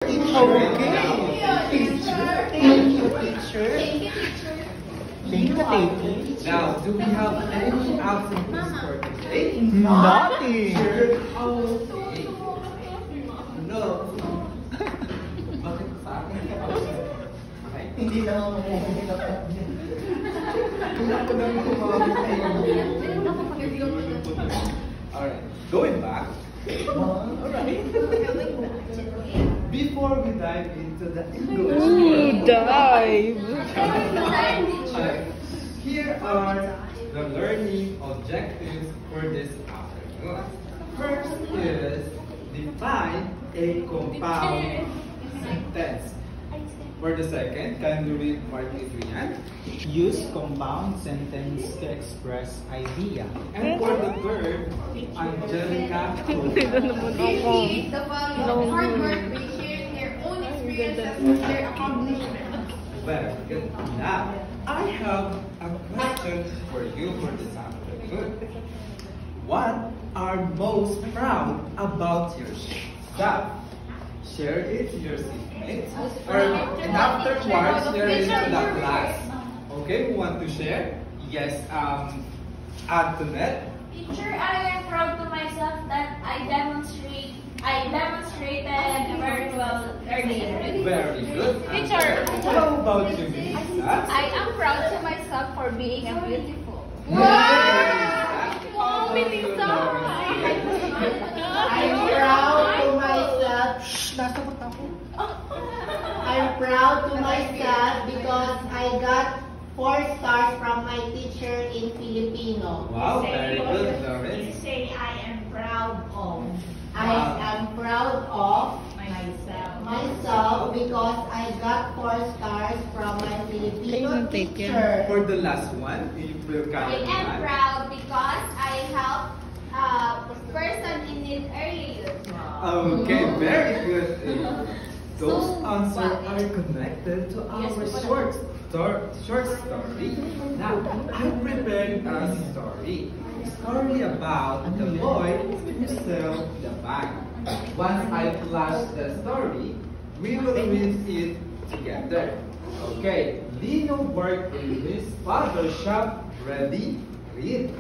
Thank you. Now, do we have any absentees for today? Nothing. Okay. No. Bakit sa akin? Okay. Hindi na ako Alright, going back. Alright. Before we dive into the English, here are the learning objectives for this afternoon. First is define a compound sentence. For the second, can you read Mark Adrian? Use compound sentence to express idea. And for the third, Angelica. Appreciate the value of hard work by sharing their own experiences and their accomplishments. Very good. Now, I have a question for you for this afternoon. What are most proud about yourself? Share it to your seatmates, and afterwards share it to the class. Okay, who want to share? Yes, Antoinette. Teacher, I am proud to myself that I demonstrated very well earlier. Very good. Teacher. How about you, Melissa? I am proud to myself for being a beautiful. Wow! Melissa. I'm proud to myself. I'm proud to myself because I got 4 stars from my teacher in Filipino. Wow, very good, Lawrence. Say I am proud of. I am proud of myself because I got 4 stars from my Filipino teacher. For the last one, you will count. I am proud because I helped a person in need earlier. Okay, very good. Those answers are connected to our short story. Now, I prepared a story. Story about the boy who sells the bag. Once I flash the story, we will read it together. Okay, Lino worked in his father's shop. Ready? Read.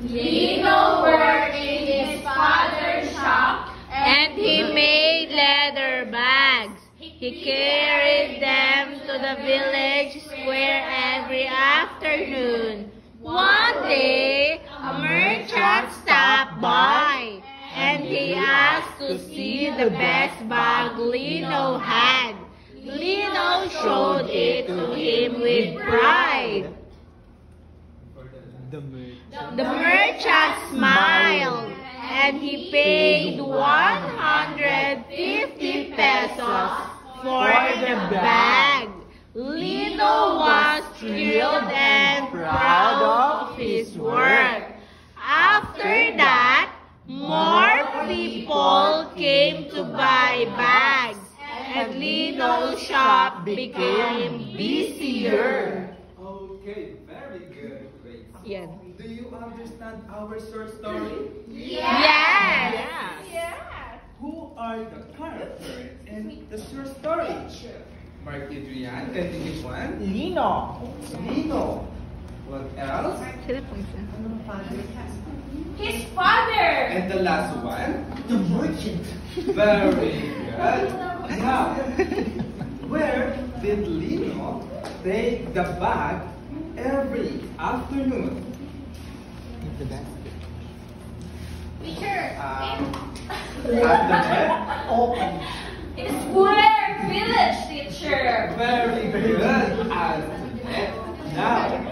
Lino worked in his father's shop and he made leather bags. He carried them to the village square every afternoon. One day, a merchant stopped by and he asked to see the best bag Lino had. Lino showed it to him with pride. The merchant smiled and he paid 150 pesos for the bag. Lino was thrilled and proud of his work. After that, more people came to buy bags and Lino's shop became busier. Okay, very good. Great. Yeah. Do you understand our short story? Yes. Who are the characters in the short story? Mark Adrian, can you give one? Lino. Lino. What else? his father. And the last one? The merchant. Very good. Now, where did Lino take the bag every afternoon? In the basket. Teacher, At the bed? Open. in square village, teacher. Very good. As now,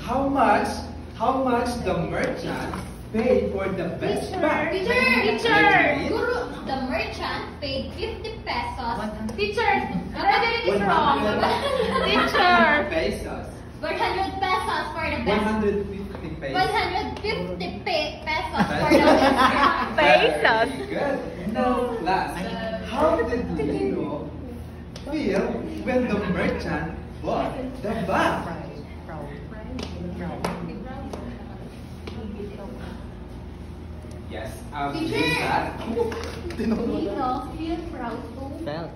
how much the merchant paid for the best bag? Teacher, Guru, the merchant paid 50 pesos. Teacher, what did it wrong? Teacher, Pesos. 100 pesos for the best. 150 pesos. 150 pesos for the best. Pesos. Very good. Now, class, how did Lino feel when the merchant about the back? Yes, Teacher! that. Feel proud to. Felt.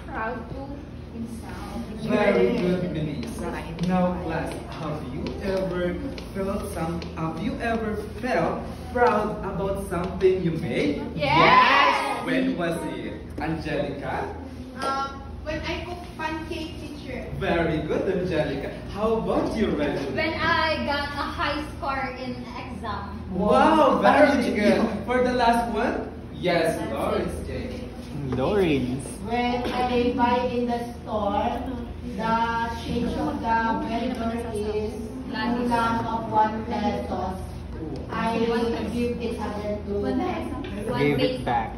Proud to. Very good, Melissa. Now, class, have you ever felt proud about something you made? Yes! When was it? Angelica? When I cook pancake, teacher. Very good, Angelica. How about you, Reggie? When I got a high score in exam. Wow, very good. For the last one? Yes, Lawrence J. Lawrence. When I buy in the store, the change of the vendor is ulam of 1 pesos. I give it again to Gave it back.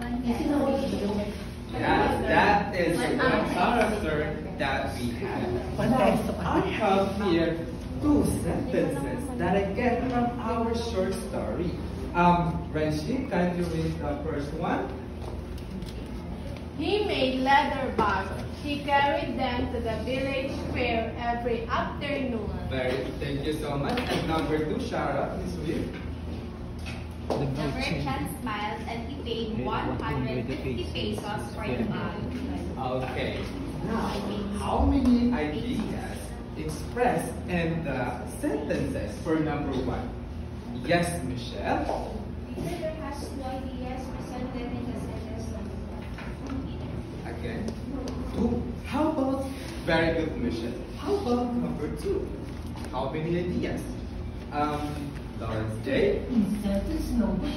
Yeah, that is the character that we have. Now, I have here 2 sentences that I get from our short story. Renshi, can you read the first one? He made leather bags. He carried them to the village fair every afternoon. Thank you so much. And number 2, Shara, please read. The merchant smiled and he paid 150 pesos for the bag. Okay. Now, how many ideas expressed in the sentences for number 1? Yes, Michelle. There has 2 ideas presented in the sentence. Again. 2. How about, very good, Michelle. How about number 2? How many ideas? Lawrence J. In sentence number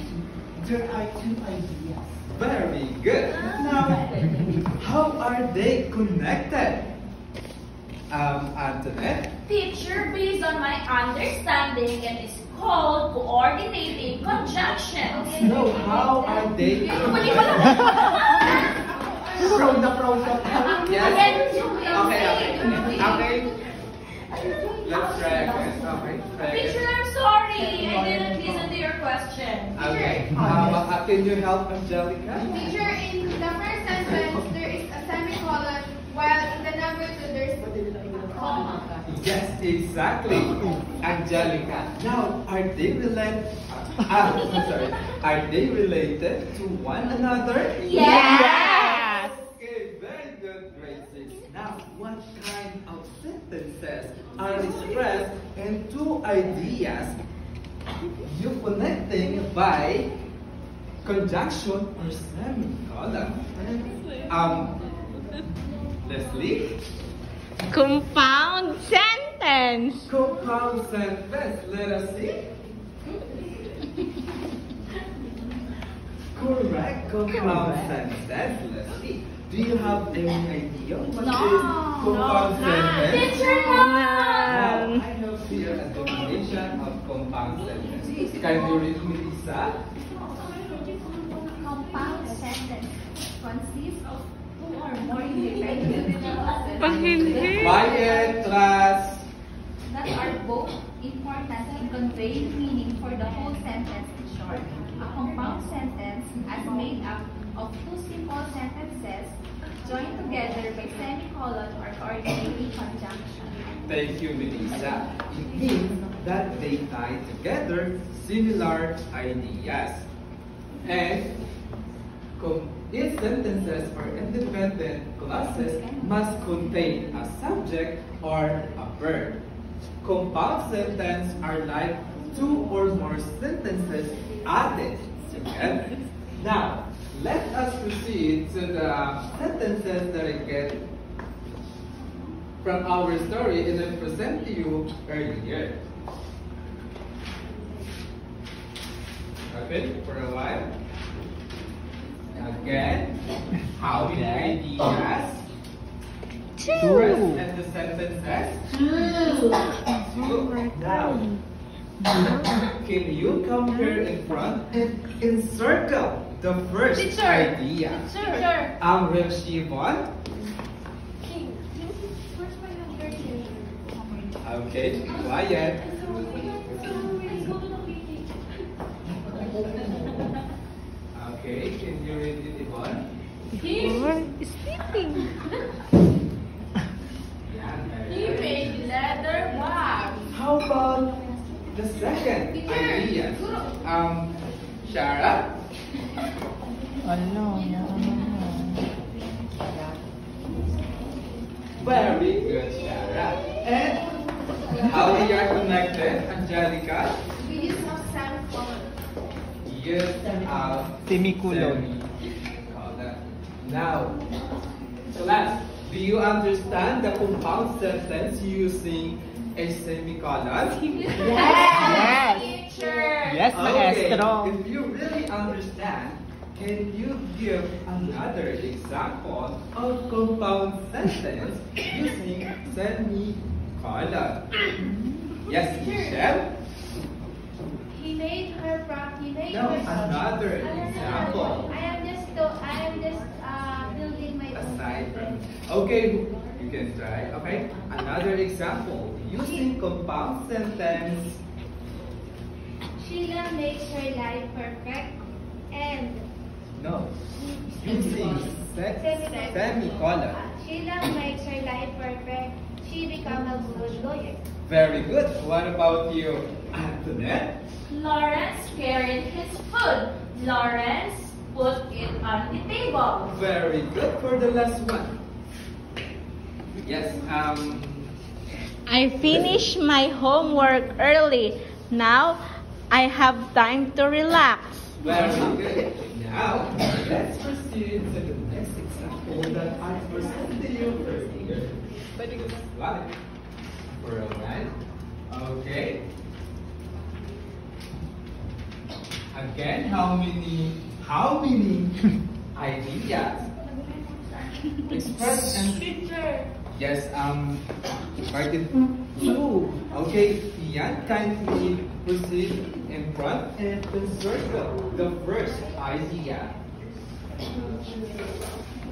2, there are 2 ideas. Very good. Now, how are they connected? Antoinette. Teacher, based on my understanding, it is called coordinating conjunctions. No, how are they connected? Proud na proud ka. Yes. Okay. Let's try again. Okay. Try Teacher, again. I'm sorry. I didn't listen to your question. Okay. Can you help Angelica? Teacher, in the first sentence, there is a semicolon, while in the number 2, there's a comma. Yes, exactly. Angelica. Now, are they related? Are they related to one another? Yes. Okay, very good, grade 6. Now, what kind of sentences are expressed in 2 ideas you connecting by conjunction or semicolon? Leslie? Compound sentence. Compound sentence. Let us see. Correct. Compound sentence. Let's see. Do you have any idea what is compound sentence? Teacher, Now, I have here a definition of compound sentence. Can you read, Melissa? compound sentence consists of 2 or more independent Pahindi. Quiet, class. that are both important in conveying meaning for the whole sentence in short. A compound sentence is made up of 2 simple sentences joined together by semicolon or coordinating conjunction. Thank you, Melissa. It means that they tie together similar ideas. And these sentences or independent clauses must contain a subject or a verb. Compound sentences are like 2 or more sentences added together. Now, let us proceed to the sentences that I get from our story and I present to you earlier. Okay, for a while. Again, how many ideas? 2. And the sentences? 2. Now, can you come here in front and encircle the first Teacher. idea? Teacher. Rep Shivon. Where's my handwriting? Okay, quiet. Okay, can you read it, Yvonne? Or sleeping. second idea. Shara? Ano? Very good, Shara. And how they are connected, Angelica? We use some semicolon. Use Semicolon. semicolon. Now, class, do you understand the compound sentence using a semicolon? Yes! Teacher. Yes, maestro. If you really understand, can you give another example of compound sentence using semicolon? Yes, Michelle? He made her No, another example. I am just building my Aside from, okay, you can try. Okay, another example using compound sentence. Sheila makes her life perfect and No, using semicolon. Sheila makes her life perfect. She becomes a good lawyer. Very good. What about you, Antoinette? Lawrence carried his food. Lawrence put it on the table. Very good. For the last one. Yes. I finished my homework early. Now I have time to relax. Very good. Now, let's proceed to the next example that I presented to you earlier. Slide for a man. Okay. Again, how many ideas expressed and yes, market two. Okay, Ian, kindly proceed in front and circle the first idea.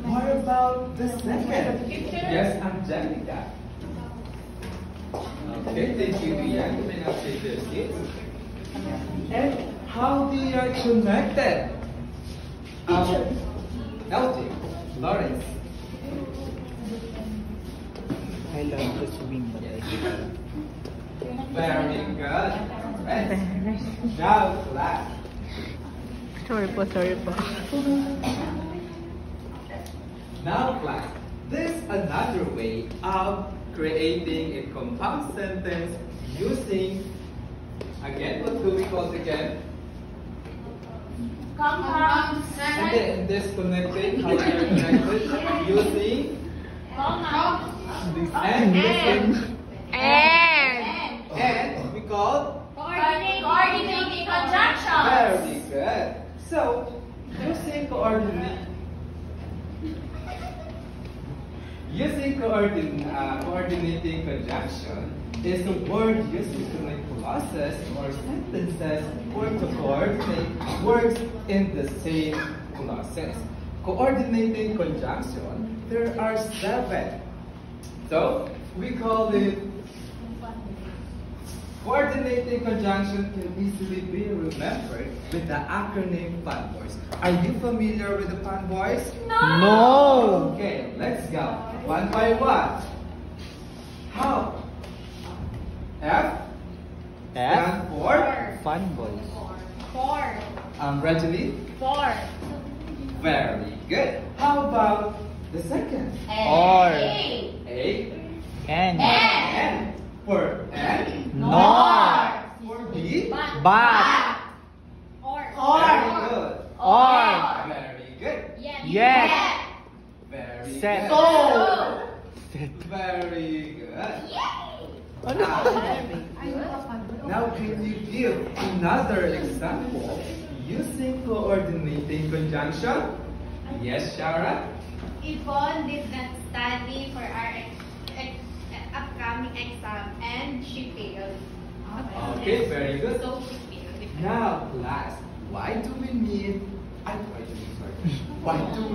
What about the second? Yes, Angelica. Okay, thank you, Ian. You may now take your seats. And how they are connected? LJ, Lawrence. I love to swim. Very good. Right. Now, class. Sorry po. Now, class. There's another way of creating a compound sentence using, again, what do we call it again? Compound And then this connecting, how they are connected using and we call Coordinating conjunctions. very good. So using coordinating conjunction is a word used to connect clauses or sentences or to coordinate words in the same clauses. Coordinating conjunction, there are 7. So we call it coordinating conjunction can easily be remembered with the acronym FUNBOYS. Are you familiar with the FUNBOYS? No! Okay, let's go. One by one. How? F? Stand for? Fun boys. Reggie? Very good. How about the second? Or. A? And. N? For N? Nor. For B? But. Very good. Or. Very good. Yes. Very Set. good. Very good. Now can you give another example using coordinating conjunction? Yes, Shara? Yvonne did not study for our upcoming exam and she failed. Okay, very good. So she failed. Now, class, why do we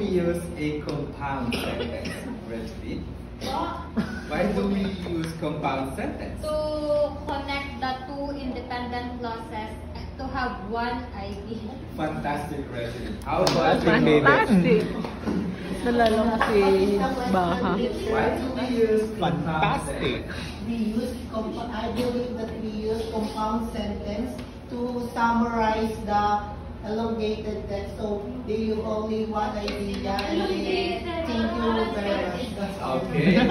use a compound sentence? Reggie? Why do we use compound sentence? To connect the two independent clauses to have one idea. Fantastic, Reggie. How about you? Fantastic. Nalala ko si Baha. Why do we use compound Fantastic. I believe that we use compound sentence to summarize the elongated text. So they use only one idea and they thank you very much. That's all. Okay.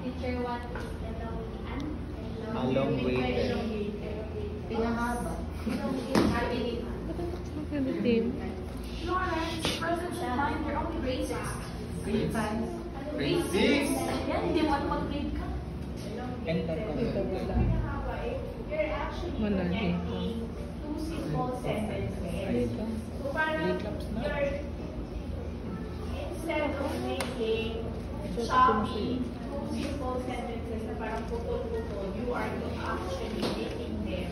Teacher, what is Elongated. Pinahaba. Florence, presence of mind, they're only racist. Three times. Racist. Yan, hindi mo mag-grade ka. Interconnected. You're actually Manahe. connecting two simple sentences. So parang you're, instead of making choppy two simple sentences na parang putol-putol, you are actually making them,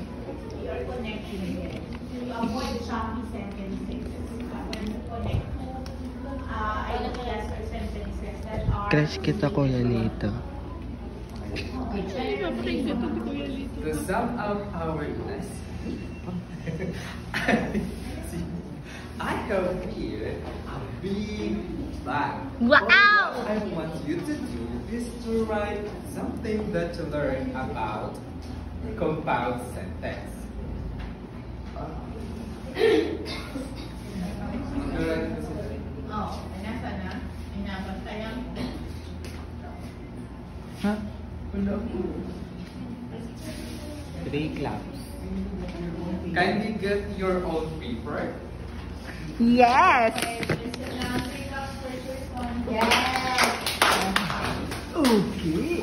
you are connecting them. You avoid choppy sentences. When you connect two ideas or sentences that are... Crush kita, Kuya Lito. To sum up our lesson, I have here a big bag. Wow! What I want you to do is to write something that you learn about compound sentence. Oh, nasa na? Inabot tayo. Huh? Wala po. 3 claps. Kindly get your own paper. Yes! Listen now, 3 cups for this one. Yes. Okay.